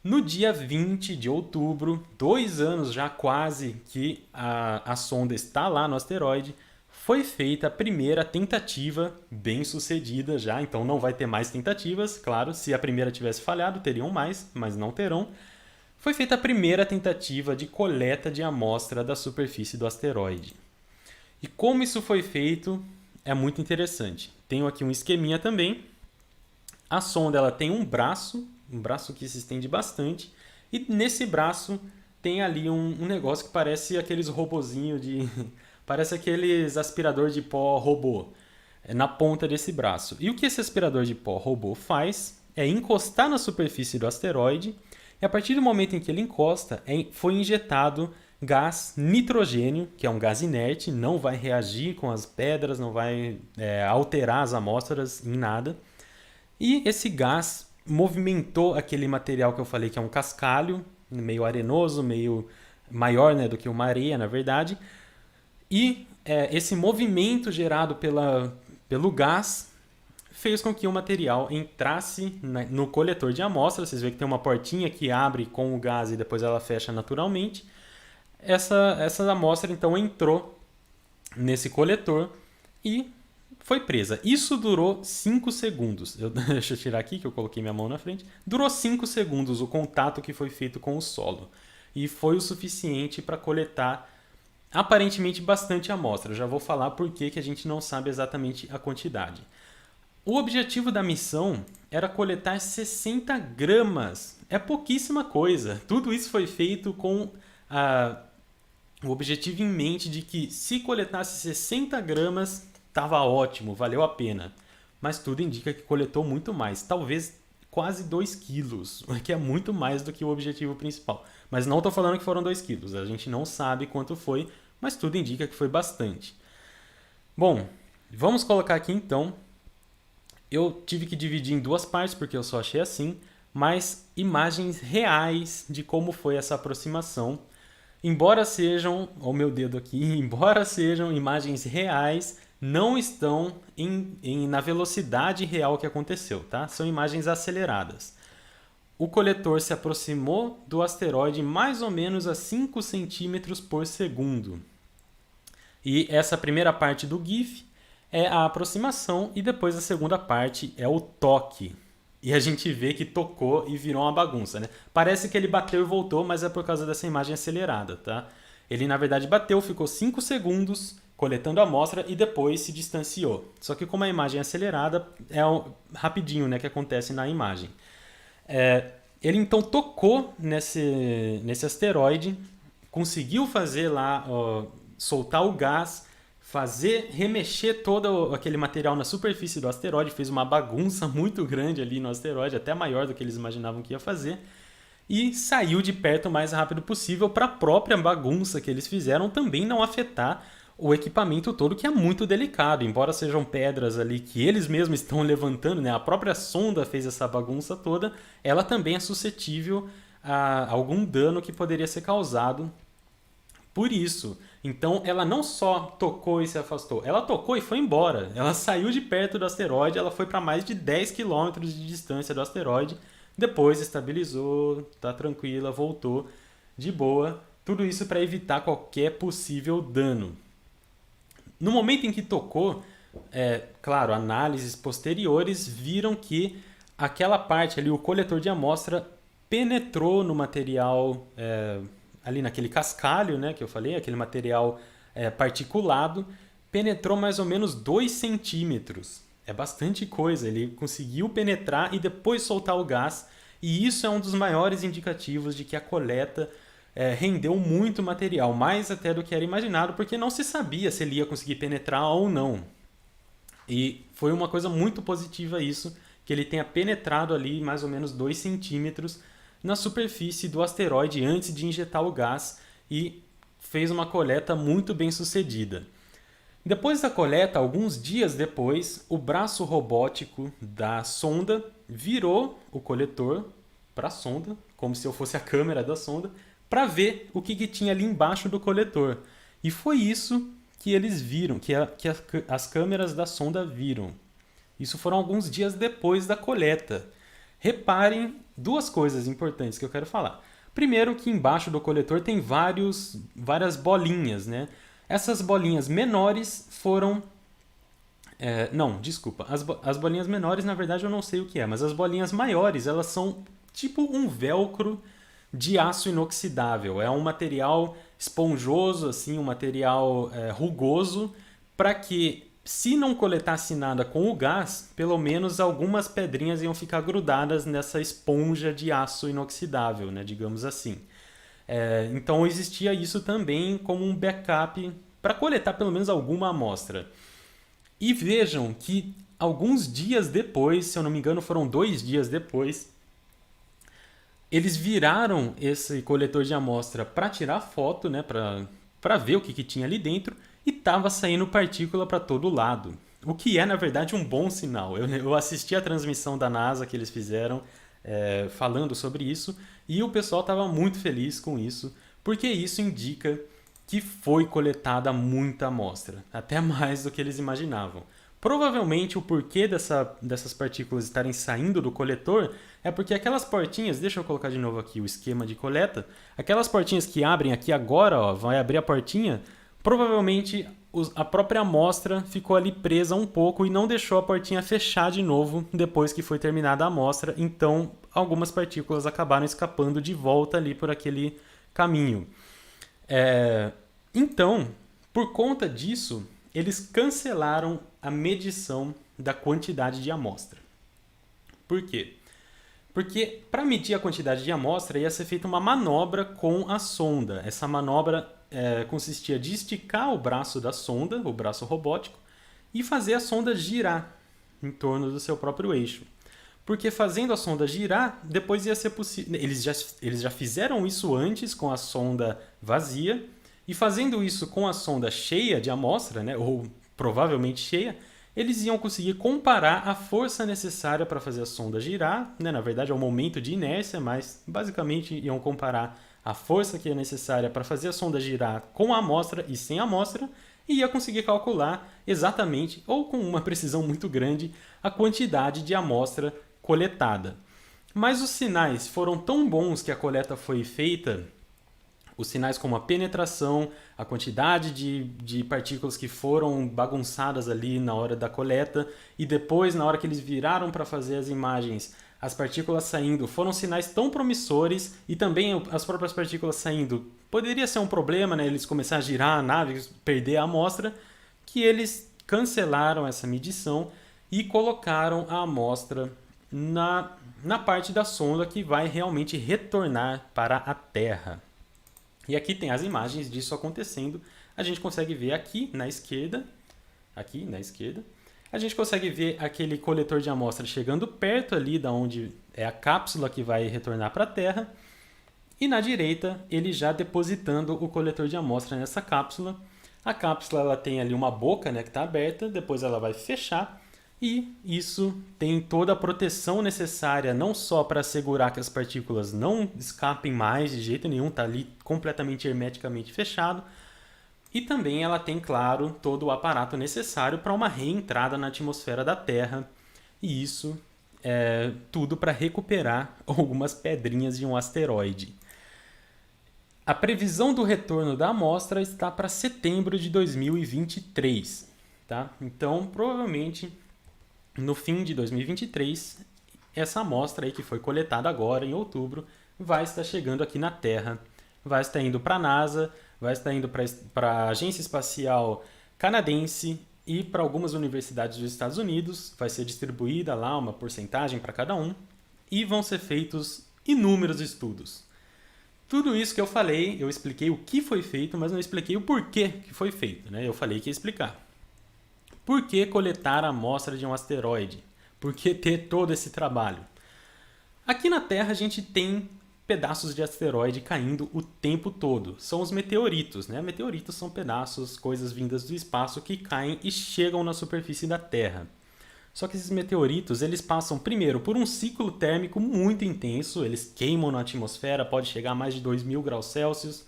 no dia 20 de outubro, 2 anos já quase que a sonda está lá no asteroide, foi feita a primeira tentativa, bem sucedida já, então não vai ter mais tentativas, claro, se a primeira tivesse falhado, teriam mais, mas não terão. Foi feita a primeira tentativa de coleta de amostra da superfície do asteroide. E como isso foi feito é muito interessante. Tenho aqui um esqueminha também. A sonda ela tem um braço que se estende bastante, e nesse braço tem ali um negócio que parece aqueles robozinhos de... parece aqueles aspirador de pó robô na ponta desse braço. E o que esse aspirador de pó robô faz é encostar na superfície do asteroide, e a partir do momento em que ele encosta, foi injetado gás nitrogênio, que é um gás inerte, não vai reagir com as pedras, não vai alterar as amostras em nada. E esse gás movimentou aquele material que eu falei que é um cascalho, meio arenoso, meio maior, né, do que uma areia, na verdade. E esse movimento gerado pelo gás fez com que o material entrasse no coletor de amostra. Vocês veem que tem uma portinha que abre com o gás e depois ela fecha naturalmente. Essa amostra então entrou nesse coletor e foi presa. Isso durou 5 segundos. Deixa eu tirar aqui que eu coloquei minha mão na frente. Durou 5 segundos o contato que foi feito com o solo. E foi o suficiente para coletar aparentemente bastante amostra. Eu já vou falar por que a gente não sabe exatamente a quantidade. O objetivo da missão era coletar 60 gramas. É pouquíssima coisa. Tudo isso foi feito com o objetivo em mente de que se coletasse 60 gramas, estava ótimo, valeu a pena. Mas tudo indica que coletou muito mais. Talvez quase 2 quilos, que é muito mais do que o objetivo principal. Mas não estou falando que foram 2 quilos. A gente não sabe quanto foi, mas tudo indica que foi bastante. Bom, vamos colocar aqui então. Eu tive que dividir em 2 partes, porque eu só achei assim, mas imagens reais de como foi essa aproximação. Embora sejam, olha o meu dedo aqui, embora sejam imagens reais, não estão na velocidade real que aconteceu, tá? São imagens aceleradas. O coletor se aproximou do asteroide mais ou menos a 5 centímetros por segundo. E essa primeira parte do GIF é a aproximação e depois a segunda parte é o toque. E a gente vê que tocou e virou uma bagunça, né? Parece que ele bateu e voltou, mas é por causa dessa imagem acelerada, tá? Ele na verdade bateu, ficou 5 segundos coletando a amostra e depois se distanciou. Só que como a imagem é acelerada, é rapidinho, né, que acontece na imagem. Ele então tocou nesse asteroide, conseguiu fazer lá, soltar o gás, remexer todo aquele material na superfície do asteroide, fez uma bagunça muito grande ali no asteroide, até maior do que eles imaginavam que ia fazer, e saiu de perto o mais rápido possível para a própria bagunça que eles fizeram também não afetar o equipamento todo, que é muito delicado, embora sejam pedras ali que eles mesmos estão levantando, né? A própria sonda fez essa bagunça toda, ela também é suscetível a algum dano que poderia ser causado por isso. Então ela não só tocou e se afastou, ela tocou e foi embora. Ela saiu de perto do asteroide, ela foi para mais de 10 quilômetros de distância do asteroide, depois estabilizou, tá tranquila, voltou de boa. Tudo isso para evitar qualquer possível dano. No momento em que tocou, claro, análises posteriores viram que aquela parte ali, o coletor de amostra, penetrou no material, ali naquele cascalho, né, que eu falei, aquele material particulado, penetrou mais ou menos 2 centímetros. É bastante coisa, ele conseguiu penetrar e depois soltar o gás, e isso é um dos maiores indicativos de que a coleta rendeu muito material, mais até do que era imaginado, porque não se sabia se ele ia conseguir penetrar ou não. E foi uma coisa muito positiva isso, que ele tenha penetrado ali mais ou menos 2 centímetros na superfície do asteroide antes de injetar o gás e fez uma coleta muito bem sucedida. Depois da coleta, alguns dias depois, o braço robótico da sonda virou o coletor para a sonda, como se eu fosse a câmera da sonda, para ver o que tinha ali embaixo do coletor. E foi isso que eles viram, que as câmeras da sonda viram. Isso foram alguns dias depois da coleta. Reparem duas coisas importantes que eu quero falar. Primeiro, que embaixo do coletor tem várias bolinhas, né? Essas bolinhas menores foram... não, desculpa. As bolinhas menores, na verdade, eu não sei o que é, mas as bolinhas maiores, elas são tipo um velcro de aço inoxidável. É um material esponjoso, assim, um material rugoso, para que, se não coletasse nada com o gás, pelo menos algumas pedrinhas iam ficar grudadas nessa esponja de aço inoxidável, né, digamos assim. Então existia isso também como um backup para coletar pelo menos alguma amostra. E vejam que alguns dias depois, se eu não me engano foram 2 dias depois, eles viraram esse coletor de amostra para tirar foto, né, para ver o que tinha ali dentro, e estava saindo partícula para todo lado. O que é, na verdade, um bom sinal. Eu assisti a transmissão da NASA que eles fizeram falando sobre isso, e o pessoal estava muito feliz com isso, porque isso indica que foi coletada muita amostra, até mais do que eles imaginavam. Provavelmente o porquê dessas partículas estarem saindo do coletor é porque aquelas portinhas, deixa eu colocar de novo aqui o esquema de coleta, aquelas portinhas que abrem aqui agora, ó, vai abrir a portinha, provavelmente a própria amostra ficou ali presa um pouco e não deixou a portinha fechar de novo depois que foi terminada a amostra, então algumas partículas acabaram escapando de volta ali por aquele caminho. Então, por conta disso, eles cancelaram a medição da quantidade de amostra. Por quê? Porque para medir a quantidade de amostra ia ser feita uma manobra com a sonda. Essa manobra consistia de esticar o braço da sonda, o braço robótico, e fazer a sonda girar em torno do seu próprio eixo. Porque fazendo a sonda girar, depois ia ser possível... Eles já fizeram isso antes com a sonda vazia, e fazendo isso com a sonda cheia de amostra, né, ou provavelmente cheia, eles iam conseguir comparar a força necessária para fazer a sonda girar, né, na verdade é o momento de inércia, mas basicamente iam comparar a força que é necessária para fazer a sonda girar com a amostra e sem a amostra, e ia conseguir calcular exatamente, ou com uma precisão muito grande, a quantidade de amostra coletada. Mas os sinais foram tão bons que a coleta foi feita, os sinais como a penetração, a quantidade de partículas que foram bagunçadas ali na hora da coleta, e depois, na hora que eles viraram para fazer as imagens, as partículas saindo, foram sinais tão promissores, e também as próprias partículas saindo, poderia ser um problema, né, eles começarem a girar a nave, perder a amostra, que eles cancelaram essa medição e colocaram a amostra na parte da sonda que vai realmente retornar para a Terra. E aqui tem as imagens disso acontecendo. A gente consegue ver aqui na esquerda, a gente consegue ver aquele coletor de amostra chegando perto ali da onde é a cápsula que vai retornar para a Terra. E na direita, ele já depositando o coletor de amostra nessa cápsula. A cápsula ela tem ali uma boca, né, que está aberta, depois ela vai fechar. E isso tem toda a proteção necessária, não só para assegurar que as partículas não escapem mais de jeito nenhum, está ali completamente hermeticamente fechado, e também ela tem, claro, todo o aparato necessário para uma reentrada na atmosfera da Terra, e isso é tudo para recuperar algumas pedrinhas de um asteroide. A previsão do retorno da amostra está para setembro de 2023, tá? Então, provavelmente, no fim de 2023, essa amostra aí que foi coletada agora, em outubro, vai estar chegando aqui na Terra, vai estar indo para a NASA, vai estar indo para a Agência Espacial Canadense e para algumas universidades dos Estados Unidos, vai ser distribuída lá uma porcentagem para cada um, e vão ser feitos inúmeros estudos. Tudo isso que eu falei, eu expliquei o que foi feito, mas não expliquei o porquê que foi feito, né? Eu falei que ia explicar. Por que coletar a amostra de um asteroide? Por que ter todo esse trabalho? Aqui na Terra a gente tem pedaços de asteroide caindo o tempo todo. São os meteoritos, né? Meteoritos são pedaços, coisas vindas do espaço que caem e chegam na superfície da Terra. Só que esses meteoritos, eles passam primeiro por um ciclo térmico muito intenso, eles queimam na atmosfera, pode chegar a mais de 2000 graus Celsius,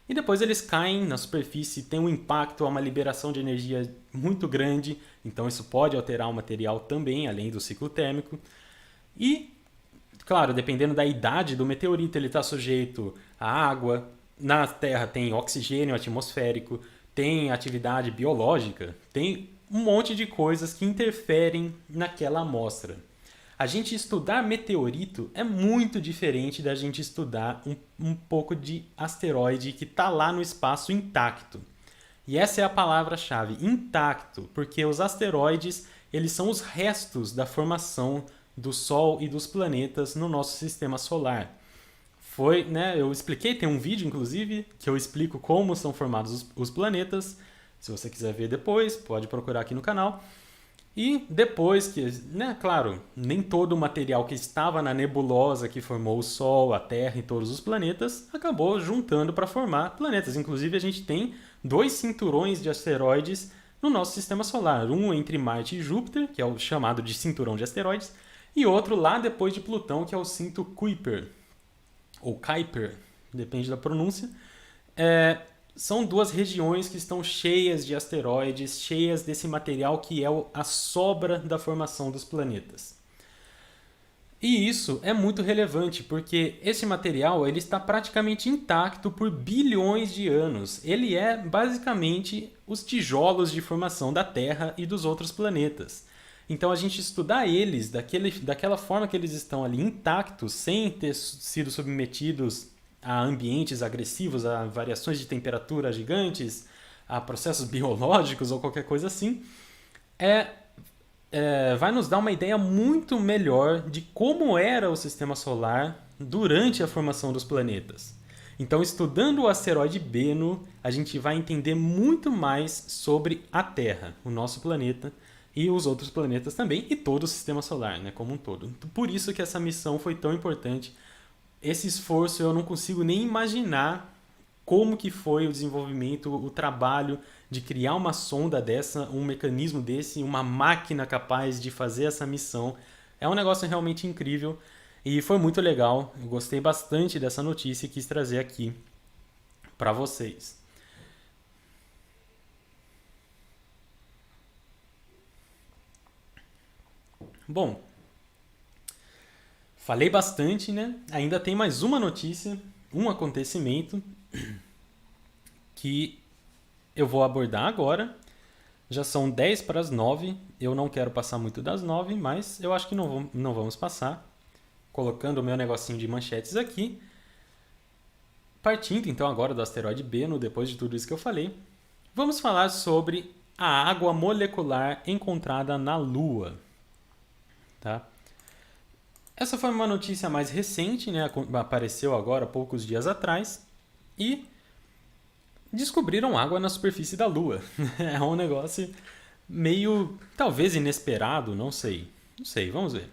e depois eles caem na superfície, tem um impacto, uma liberação de energia muito grande, então isso pode alterar o material também, além do ciclo térmico. E, claro, dependendo da idade do meteorito, ele está sujeito à água, na Terra tem oxigênio atmosférico, tem atividade biológica, tem um monte de coisas que interferem naquela amostra. A gente estudar meteorito é muito diferente da gente estudar um pouco de asteroide que está lá no espaço intacto. E essa é a palavra-chave, intacto, porque os asteroides eles são os restos da formação do Sol e dos planetas no nosso sistema solar. Foi, né, eu expliquei, tem um vídeo inclusive que eu explico como são formados os planetas. Se você quiser ver depois, pode procurar aqui no canal. E depois que, né, claro, nem todo o material que estava na nebulosa que formou o Sol, a Terra e todos os planetas acabou juntando para formar planetas. Inclusive a gente tem 2 cinturões de asteroides no nosso sistema solar. Um entre Marte e Júpiter, que é o chamado de cinturão de asteroides, e outro lá depois de Plutão, que é o cinto Kuiper, ou Kuiper, depende da pronúncia. São 2 regiões que estão cheias de asteroides, cheias desse material que é a sobra da formação dos planetas. E isso é muito relevante, porque esse material ele está praticamente intacto por bilhões de anos. Ele é basicamente os tijolos de formação da Terra e dos outros planetas. Então a gente estudar eles daquela forma que eles estão ali intactos, sem ter sido submetidos a ambientes agressivos, a variações de temperatura gigantes, a processos biológicos ou qualquer coisa assim, vai nos dar uma ideia muito melhor de como era o sistema solar durante a formação dos planetas. Então, estudando o asteroide Bennu, a gente vai entender muito mais sobre a Terra, o nosso planeta, e os outros planetas também, e todo o sistema solar, né, como um todo. Por isso que essa missão foi tão importante. Esse esforço eu não consigo nem imaginar como que foi o desenvolvimento, o trabalho de criar uma sonda dessa, um mecanismo desse, uma máquina capaz de fazer essa missão. É um negócio realmente incrível e foi muito legal. Eu gostei bastante dessa notícia e quis trazer aqui para vocês. Bom, falei bastante, né? Ainda tem mais uma notícia, um acontecimento que eu vou abordar agora. Já são 10 para as 9. Eu não quero passar muito das 9, mas eu acho que não vamos passar. Colocando o meu negocinho de manchetes aqui. Partindo então agora do asteroide Bennu, depois de tudo isso que eu falei, vamos falar sobre a água molecular encontrada na Lua. Tá? Essa foi uma notícia mais recente, né? Apareceu agora, poucos dias atrás, e descobriram água na superfície da Lua. É um negócio meio, talvez inesperado, não sei. Não sei, vamos ver.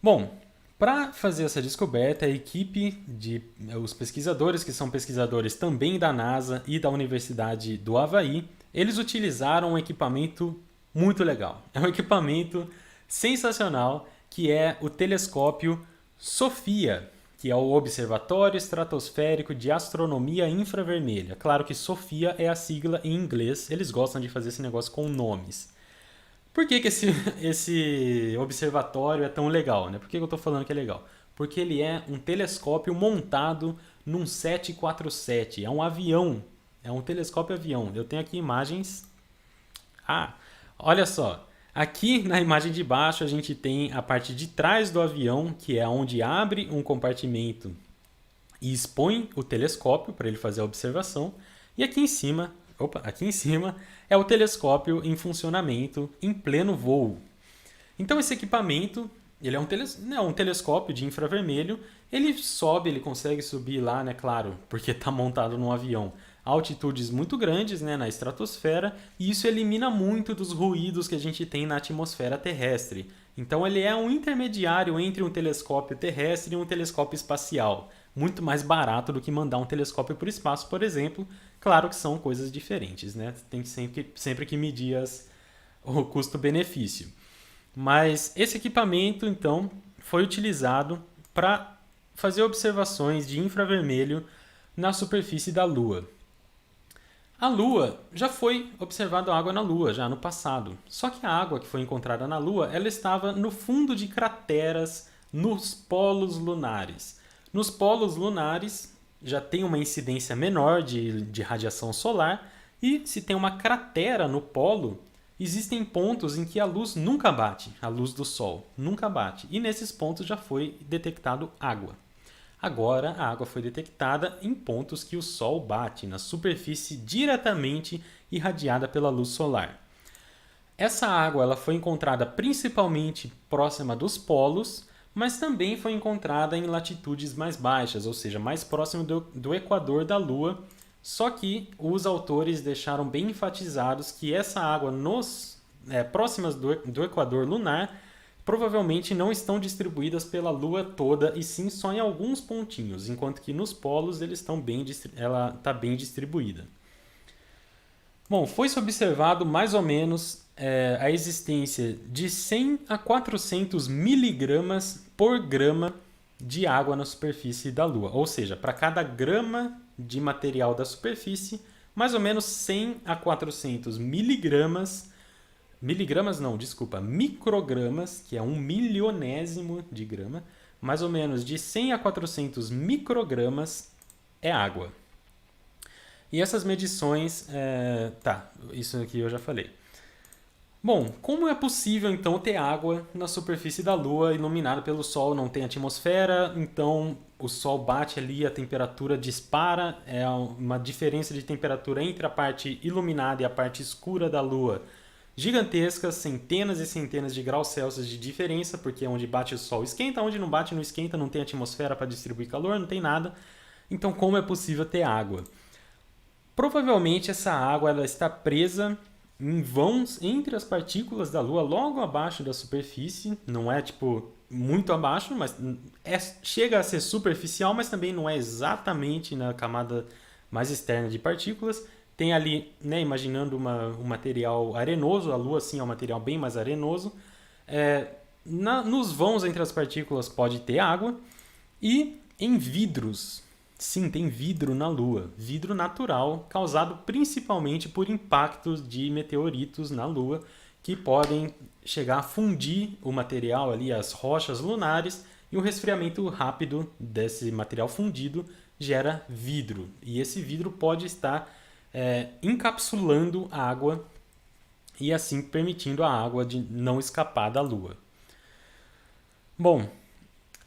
Bom, para fazer essa descoberta, a equipe os pesquisadores, que são pesquisadores também da NASA e da Universidade do Havaí, eles utilizaram um equipamento muito legal. É um equipamento sensacional, que é o telescópio SOFIA, que é o Observatório Estratosférico de Astronomia Infravermelha. Claro que SOFIA é a sigla em inglês, eles gostam de fazer esse negócio com nomes. Por que esse observatório é tão legal, né? Por que eu estou falando que é legal? Porque ele é um telescópio montado num 747, é um avião, é um telescópio avião. Eu tenho aqui imagens. Olha só. Aqui na imagem de baixo a gente tem a parte de trás do avião, que é onde abre um compartimento e expõe o telescópio para ele fazer a observação. E aqui em cima é o telescópio em funcionamento em pleno voo. Então esse equipamento Ele é um telescópio de infravermelho. Ele sobe, ele consegue subir lá, né? Claro, porque está montado num avião. A altitudes muito grandes, né, na estratosfera, e isso elimina muito dos ruídos que a gente tem na atmosfera terrestre. Então ele é um intermediário entre um telescópio terrestre e um telescópio espacial. Muito mais barato do que mandar um telescópio para o espaço, por exemplo. Claro que são coisas diferentes, né? Tem sempre que medir o custo-benefício. Mas esse equipamento, então, foi utilizado para fazer observações de infravermelho na superfície da Lua. A Lua, já foi observada água na Lua, já no passado. Só que a água que foi encontrada na Lua, ela estava no fundo de crateras nos polos lunares. Nos polos lunares já tem uma incidência menor de radiação solar e se tem uma cratera no polo, existem pontos em que a luz nunca bate, a luz do Sol nunca bate. E nesses pontos já foi detectado água. Agora, a água foi detectada em pontos que o Sol bate, na superfície diretamente irradiada pela luz solar. Essa água ela foi encontrada principalmente próxima dos polos, mas também foi encontrada em latitudes mais baixas, ou seja, mais próximo do equador da Lua. Só que os autores deixaram bem enfatizados que essa água próximas do equador lunar provavelmente não estão distribuídas pela Lua toda, e sim só em alguns pontinhos, enquanto que nos polos ela está bem distribuída. Bom, foi-se observado mais ou menos a existência de 100 a 400 miligramas por grama de água na superfície da Lua. Ou seja, para cada grama de material da superfície, mais ou menos 100 a 400 microgramas, que é 1 milionésimo de grama, mais ou menos de 100 a 400 microgramas é água. E essas medições, isso aqui eu já falei. Bom, como é possível então ter água na superfície da Lua iluminada pelo Sol? Não tem atmosfera, então o Sol bate ali, a temperatura dispara, é uma diferença de temperatura entre a parte iluminada e a parte escura da Lua gigantesca, centenas e centenas de graus Celsius de diferença, porque onde bate o Sol esquenta, onde não bate não esquenta, não tem atmosfera para distribuir calor, não tem nada. Então como é possível ter água? Provavelmente essa água ela está presa em vãos entre as partículas da Lua, logo abaixo da superfície. Não é tipo muito abaixo, mas chega a ser superficial, mas também não é exatamente na camada mais externa de partículas. Tem ali, né, imaginando um material arenoso, a Lua sim é um material bem mais arenoso. Nos vãos entre as partículas pode ter água. E em vidros, sim, tem vidro na Lua. Vidro natural, causado principalmente por impactos de meteoritos na Lua, que podem chegar a fundir o material ali, as rochas lunares, e o resfriamento rápido desse material fundido gera vidro. E esse vidro pode estar encapsulando a água e assim permitindo a água de não escapar da Lua. Bom,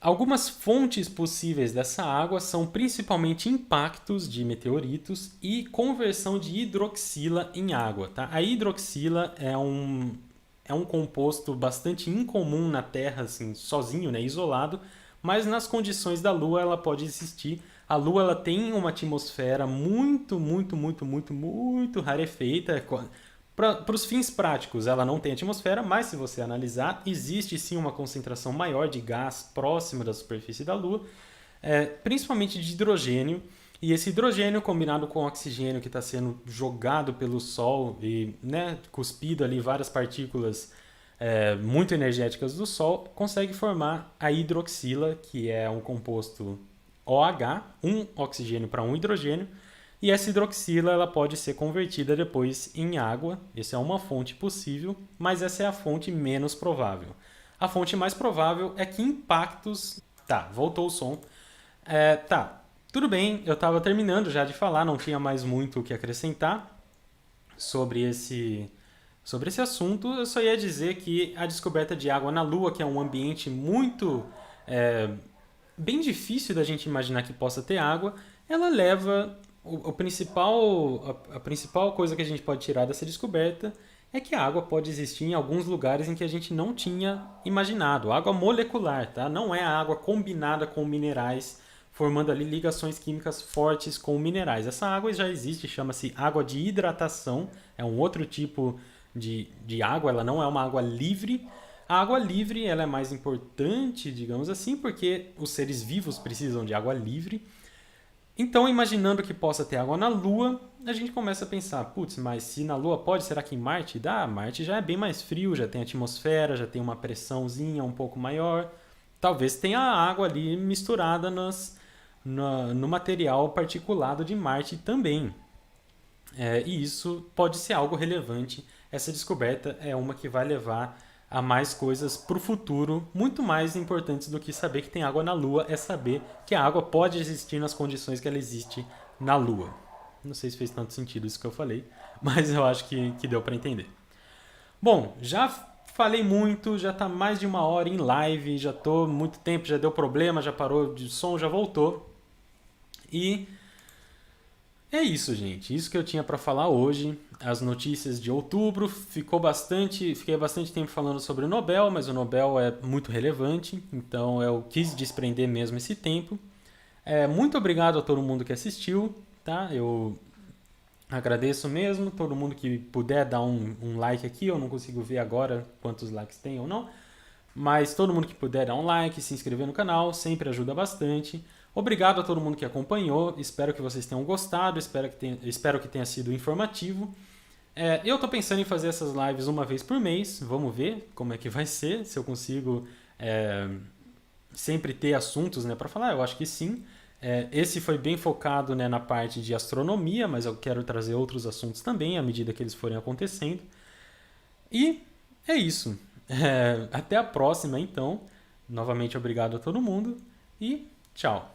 algumas fontes possíveis dessa água são principalmente impactos de meteoritos e conversão de hidroxila em água. Tá? A hidroxila é um composto bastante incomum na Terra, assim, sozinho, né, isolado, mas nas condições da Lua ela pode existir. A Lua ela tem uma atmosfera muito, muito, muito, muito, muito rarefeita. Para os fins práticos, ela não tem atmosfera, mas se você analisar, existe sim uma concentração maior de gás próxima da superfície da Lua, principalmente de hidrogênio. E esse hidrogênio, combinado com o oxigênio que está sendo jogado pelo Sol e, né, cuspido ali várias partículas muito energéticas do Sol, consegue formar a hidroxila, que é um composto OH, um oxigênio para um hidrogênio, e essa hidroxila ela pode ser convertida depois em água. Essa é uma fonte possível, mas essa é a fonte menos provável. A fonte mais provável é que impactos... Tá, voltou o som. Tudo bem, eu estava terminando já de falar, não tinha mais muito o que acrescentar sobre esse assunto. Eu só ia dizer que a descoberta de água na Lua, que é um ambiente muito... bem difícil da gente imaginar que possa ter água, ela leva a principal coisa que a gente pode tirar dessa descoberta é que a água pode existir em alguns lugares em que a gente não tinha imaginado. Água molecular, tá? Não é a água combinada com minerais, formando ali ligações químicas fortes com minerais. Essa água já existe, chama-se água de hidratação, é um outro tipo de água, ela não é uma água livre. A água livre ela é mais importante, digamos assim, porque os seres vivos precisam de água livre. Então, imaginando que possa ter água na Lua, a gente começa a pensar, putz, mas se na Lua pode, será que em Marte dá? Marte já é bem mais frio, já tem atmosfera, já tem uma pressãozinha um pouco maior. Talvez tenha água ali misturada no material particulado de Marte também. E isso pode ser algo relevante. Essa descoberta é uma que vai levar a mais coisas para o futuro, muito mais importantes do que saber que tem água na Lua, é saber que a água pode existir nas condições que ela existe na Lua. Não sei se fez tanto sentido isso que eu falei, mas eu acho que deu para entender. Bom, já falei muito, já está mais de 1 hora em live, já estou muito tempo, já deu problema, já parou de som, já voltou. E é isso, gente. Isso que eu tinha para falar hoje. As notícias de outubro. Fiquei bastante tempo falando sobre o Nobel, mas o Nobel é muito relevante, então eu quis desprender mesmo esse tempo. Muito obrigado a todo mundo que assistiu, tá? Eu agradeço mesmo. Todo mundo que puder dar um like aqui. Eu não consigo ver agora quantos likes tem ou não. Mas todo mundo que puder dar um like, se inscrever no canal, sempre ajuda bastante. Obrigado a todo mundo que acompanhou, espero que vocês tenham gostado, espero que tenha sido informativo. Eu estou pensando em fazer essas lives uma vez por mês, vamos ver como é que vai ser, se eu consigo sempre ter assuntos, né, para falar, eu acho que sim. Esse foi bem focado, né, na parte de astronomia, mas eu quero trazer outros assuntos também à medida que eles forem acontecendo. E é isso. Até a próxima, então. Novamente, obrigado a todo mundo e tchau.